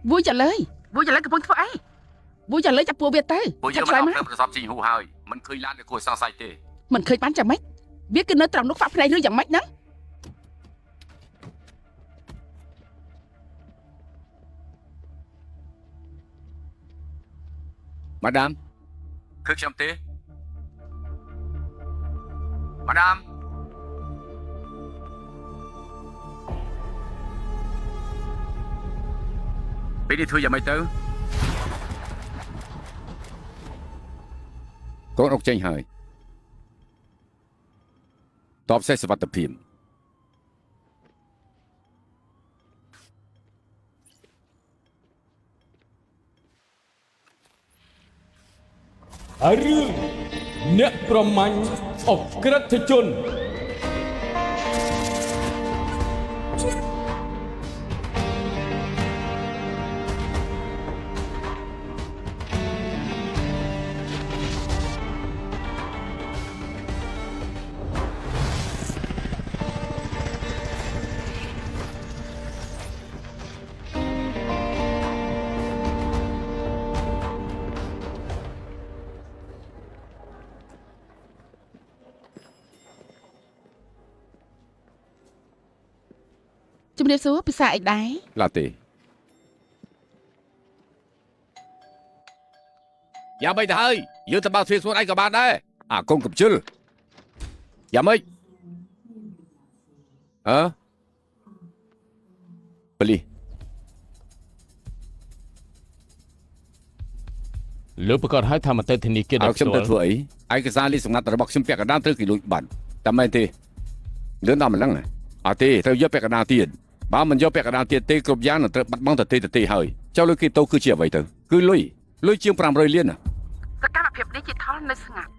Vui trả lời cái bông thua ấy. Vui trả lời chặt bùa biệt tới. Bây giờ mình họcประสบจริงหูหายมันเคยล้านในโคยสร้างไซเต้ Mình khơi bán chẳng mấy. Biết cái nơi trồng nó pháp này nữa chẳng mấy nắng. Madam คือខ្ញុំទេ Madam ពេលនេះធ្វើយ៉ាងម៉េចទៅ កូនអុកចេញហើយតបសេះសវត្ថិភាពរឿងអ្នកប្រមាញ់អក្រិតជនជំរាបសួរពិសាអីដែរ ឡាទេយ៉ាងម៉េចទៅហើយយើងទៅបើកទ្វារខ្លួនឯងក៏បានដែរអាកូនកុំជិលយ៉ាងម៉េចបលី លើប្រកាសឲ្យថាមន្ត្រីធនាគារ ឲ្យខ្ញុំទៅធ្វើអីឯកសារលិខិតសម្ងាត់របស់ខ្ញុំពាក់កណ្ដាលត្រូវគេលួចបាត់តែមែនទេលឿនដល់ម្លឹងអត់ទេត្រូវយកពាក់កណ្ដាលទៀតបើមិនយកពាក់កណ្ដាលទៀតទេគ្រប់យ៉ាងនឹងត្រូវបាត់បង់ទៅហើយចុះលុយគេទៅគឺជាអ្វីទៅគឺលុយជាង500លាន សកម្មភាព digital នៅស្ងាត់